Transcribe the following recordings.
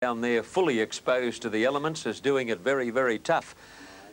down there fully exposed to the elements is doing it very, very tough.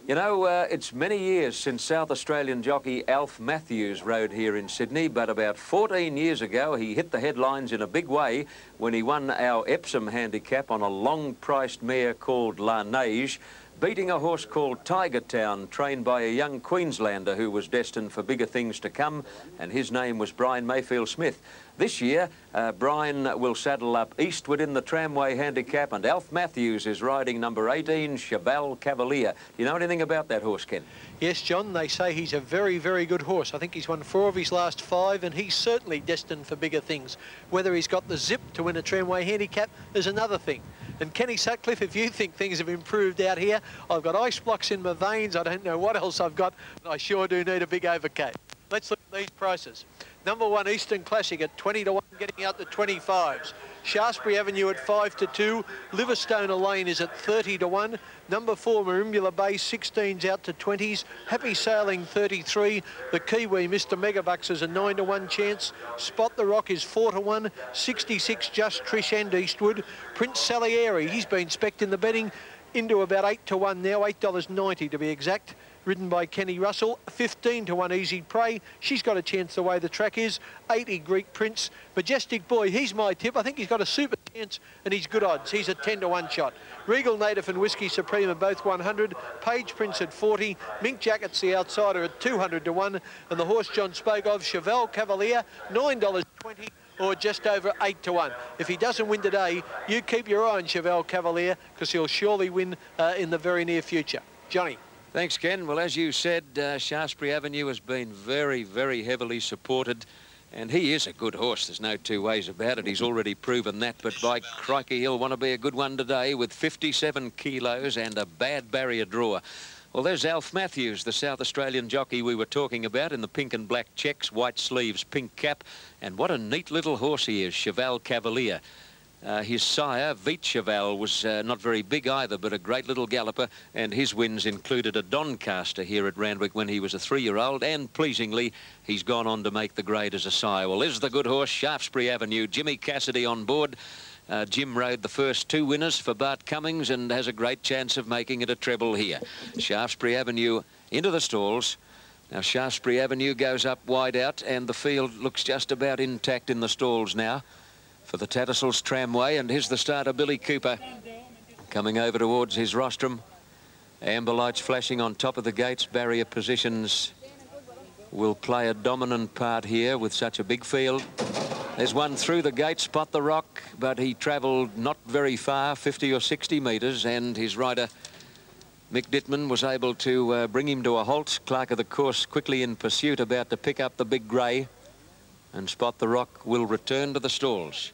You know, it's many years since South Australian jockey Alf Matthews rode here in Sydney, but about 14 years ago he hit the headlines in a big way when he won our Epsom handicap on a long-priced mare called La Neige, beating a horse called Tiger Town, trained by a young Queenslander who was destined for bigger things to come, and his name was Brian Mayfield Smith. This year, Brian will saddle up eastward in the Tramway handicap, and Alf Matthews is riding number 18, Cheval Cavalier. Do you know anything about that horse, Ken? Yes, John, they say he's a very, very good horse. I think he's won 4 of his last 5, and he's certainly destined for bigger things. Whether he's got the zip to win a Tramway handicap is another thing. And Kenny Sutcliffe, if you think things have improved out here, I've got ice blocks in my veins. I don't know what else I've got, but I sure do need a big overcoat. Let's look at these prices. Number 1, Eastern Classic at 20 to 1, getting out the 25s. Shaftesbury Avenue at 5 to 2. Liverstone Lane is at 30 to 1. Number 4, Merimbula Bay, 16s out to 20s. Happy Sailing, 33. The Kiwi, Mr. Megabucks, is a 9 to 1 chance. Spot the Rock is 4 to 1. 66, Just Trish and Eastwood. Prince Salieri, he's been specced in the betting into about 8 to 1 now, $8.90 to be exact. Ridden by Kenny Russell. 15 to 1 Easy Prey. She's got a chance the way the track is. 80 Greek Prince. Majestic Boy, he's my tip. I think he's got a super chance and he's good odds. He's a 10 to 1 shot. Regal Native and Whiskey Supreme are both 100. Page Prince at 40. Mink Jacket's the outsider at 200 to 1. And the horse John spoke of, Cheval Cavalier, $9.20. Or just over 8 to 1. If he doesn't win today, you keep your eye on Cheval Cavalier because he'll surely win in the very near future. Johnny. Thanks, Ken. Well, as you said, Shaftesbury Avenue has been very, very heavily supported, and he is a good horse. There's no two ways about it. He's already proven that, but by crikey, he'll want to be a good one today with 57 kilos and a bad barrier draw. Well, there's Alf Matthews, the South Australian jockey we were talking about, in the pink and black checks, white sleeves, pink cap, and what a neat little horse he is, Cheval Cavalier. His sire, Veet Cheval, was not very big either, but a great little galloper, and his wins included a Doncaster here at Randwick when he was a 3-year-old, and pleasingly, he's gone on to make the grade as a sire. Well, there's the good horse, Shaftesbury Avenue. Jimmy Cassidy on board. Jim rode the first 2 winners for Bart Cummings and has a great chance of making it a treble here. Shaftesbury Avenue into the stalls. Now, Shaftesbury Avenue goes up wide out, and the field looks just about intact in the stalls now for the Tattersalls Tramway, and here's the starter, Billy Cooper, coming over towards his rostrum. Amber lights flashing on top of the gates. Barrier positions will play a dominant part here with such a big field. There's one through the gate, Spot the Rock, but he travelled not very far, 50 or 60 metres, and his rider, Mick Dittman, was able to bring him to a halt. Clerk of the course quickly in pursuit, about to pick up the big grey, and Spot the Rock will return to the stalls.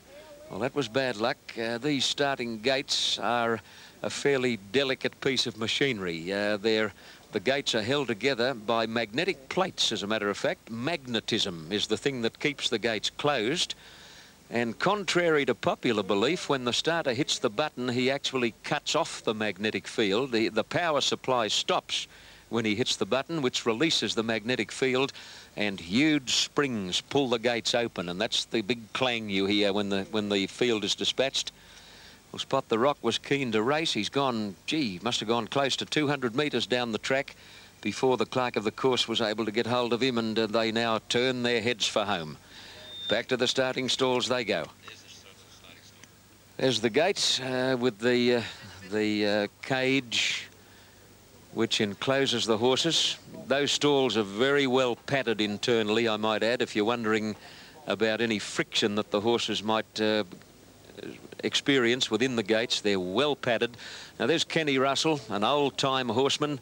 Well, that was bad luck. These starting gates are a fairly delicate piece of machinery. The gates are held together by magnetic plates, as a matter of fact. Magnetism is the thing that keeps the gates closed. And contrary to popular belief, when the starter hits the button, he actually cuts off the magnetic field. The power supply stops when he hits the button, which releases the magnetic field, and huge springs pull the gates open, and that's the big clang you hear when the field is dispatched. Well, Spot the Rock was keen to race. He's gone, gee, must have gone close to 200 metres down the track before the clerk of the course was able to get hold of him, and they now turn their heads for home. Back to the starting stalls they go. There's the gates with the cage which encloses the horses. Those stalls are very well padded internally, I might add, if you're wondering about any friction that the horses might experience within the gates. They're well padded. Now, there's Kenny Russell, an old-time horseman,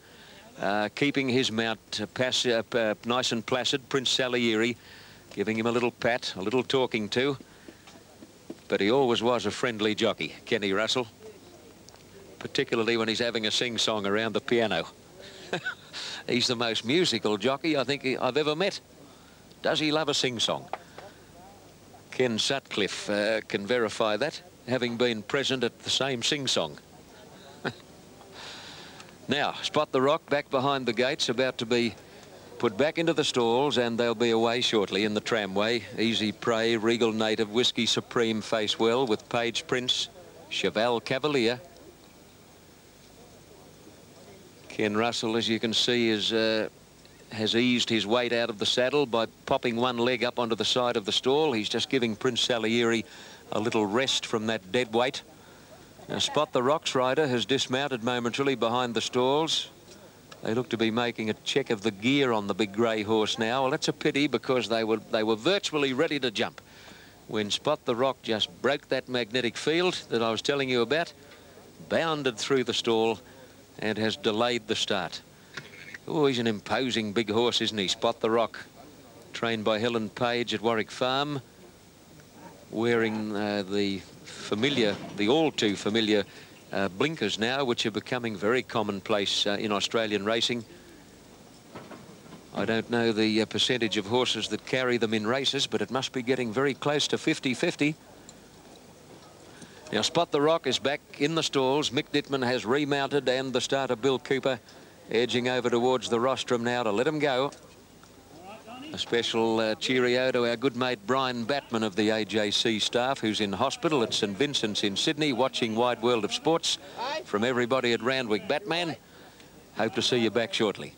keeping his mount nice and placid. Prince Salieri giving him a little pat, a little talking to. But he always was a friendly jockey, Kenny Russell, particularly when he's having a sing-song around the piano. He's the most musical jockey I think I've ever met. Does he love a sing-song? Ken Sutcliffe can verify that, having been present at the same sing-song. Now, Spot the Rock back behind the gates, about to be put back into the stalls, and they'll be away shortly in the Tramway. Easy Prey, Regal Native, Whiskey Supreme face well with Page Prince Cheval Cavalier. Ken Russell, as you can see, has eased his weight out of the saddle by popping one leg up onto the side of the stall. He's just giving Prince Salieri a little rest from that dead weight. Now, Spot the Rocks rider has dismounted momentarily behind the stalls. They look to be making a check of the gear on the big grey horse now. Well, that's a pity, because they were virtually ready to jump when Spot the Rock just broke that magnetic field that I was telling you about, bounded through the stall and has delayed the start. Oh, he's an imposing big horse, isn't he? Spot the Rock, trained by Helen Page at Warwick Farm, wearing the all too familiar blinkers now, which are becoming very commonplace in Australian racing. I don't know the percentage of horses that carry them in races, but it must be getting very close to 50-50. Now, Spot the Rock is back in the stalls. Mick Dittman has remounted, and the starter Bill Cooper edging over towards the rostrum now to let him go. A special cheerio to our good mate Brian Batman of the AJC staff, who's in hospital at St Vincent's in Sydney, watching Wide World of Sports. From everybody at Randwick, Batman, hope to see you back shortly.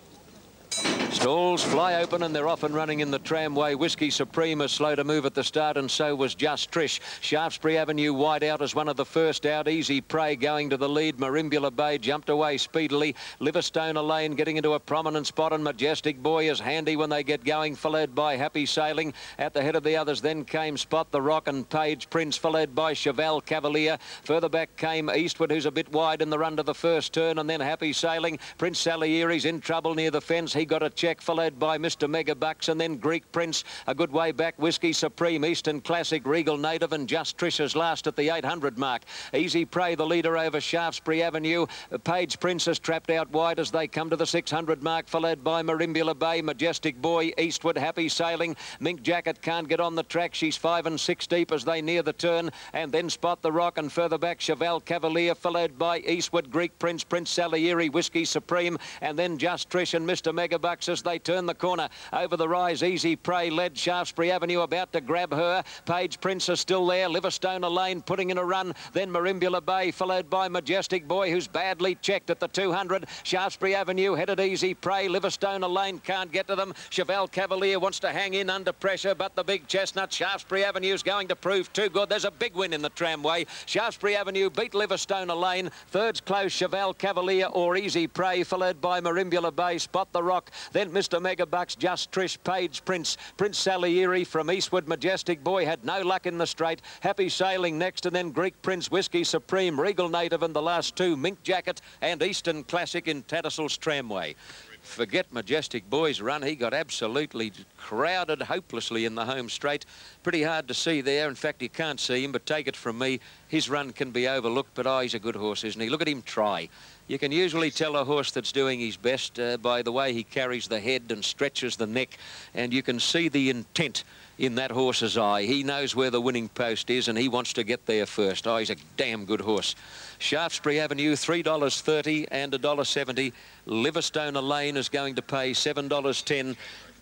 Stalls fly open and they're off and running in the Tramway. Whiskey Supreme was slow to move at the start, and so was Just Trish. Shaftesbury Avenue wide out as one of the first out. Easy Prey going to the lead. Marimbula Bay jumped away speedily. Liverstone Lane getting into a prominent spot, and Majestic Boy is handy when they get going, followed by Happy Sailing. At the head of the others then came Spot the Rock and Page Prince, followed by Cheval Cavalier. Further back came Eastwood, who's a bit wide in the run to the first turn, and then Happy Sailing. Prince Salieri's in trouble near the fence. He got a check, followed by Mr Megabucks, and then Greek Prince a good way back. Whiskey Supreme, Eastern Classic, Regal Native, and Just Trish's last at the 800 mark. Easy Prey the leader over Shaftesbury Avenue. Page Prince is trapped out wide as they come to the 600 mark, followed by Marimbula Bay, Majestic Boy, Eastwood, Happy Sailing. Mink Jacket can't get on the track. She's 5 and 6 deep as they near the turn, and then Spot the Rock, and further back Cheval Cavalier, followed by Eastwood, Greek Prince, Prince Salieri, Whiskey Supreme, and then Just Trish and Mr Megabucks as they turn the corner. Over the rise, Easy Prey led Shaftesbury Avenue, about to grab her. Page Prince is still there. Liverstone Lane putting in a run. Then Marimbula Bay, followed by Majestic Boy, who's badly checked at the 200. Shaftesbury Avenue headed Easy Prey. Liverstone Lane can't get to them. Cheval Cavalier wants to hang in under pressure, but the big chestnut Shaftesbury Avenue is going to prove too good. There's a big win in the Tramway. Shaftesbury Avenue beat Liverstone Lane. Third's close, Cheval Cavalier or Easy Prey, followed by Marimbula Bay, Spot the Rock. Then Mr Megabucks, Just Trish, Page Prince, Prince Salieri from Eastwood. Majestic Boy had no luck in the straight. Happy Sailing next, and then Greek Prince, Whiskey Supreme, Regal Native, and the last two, Mink Jacket and Eastern Classic in Tattersalls Tramway. Forget Majestic Boy's run. He got absolutely crowded hopelessly in the home straight. Pretty hard to see there. In fact, you can't see him, but take it from me, his run can be overlooked, but he's a good horse, isn't he? Look at him try. You can usually tell a horse that's doing his best by the way he carries the head and stretches the neck, and you can see the intent in that horse's eye. He knows where the winning post is, and he wants to get there first. He's a damn good horse. Shaftesbury Avenue, $3.30 and $1.70. Liverstone Lane is going to pay $7.10.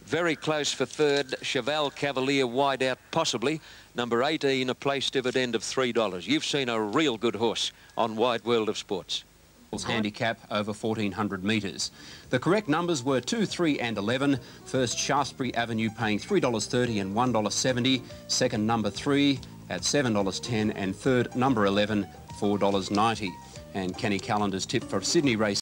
Very close for third. Cheval Cavalier wide out, possibly. Number 18, a place dividend of $3. You've seen a real good horse on Wide World of Sports. Handicap over 1,400 metres. The correct numbers were 2, 3 and 11. First, Shaftesbury Avenue paying $3.30 and $1.70. Second, number 3 at $7.10. And third, number 11, $4.90. And Kenny Callender's tip for Sydney race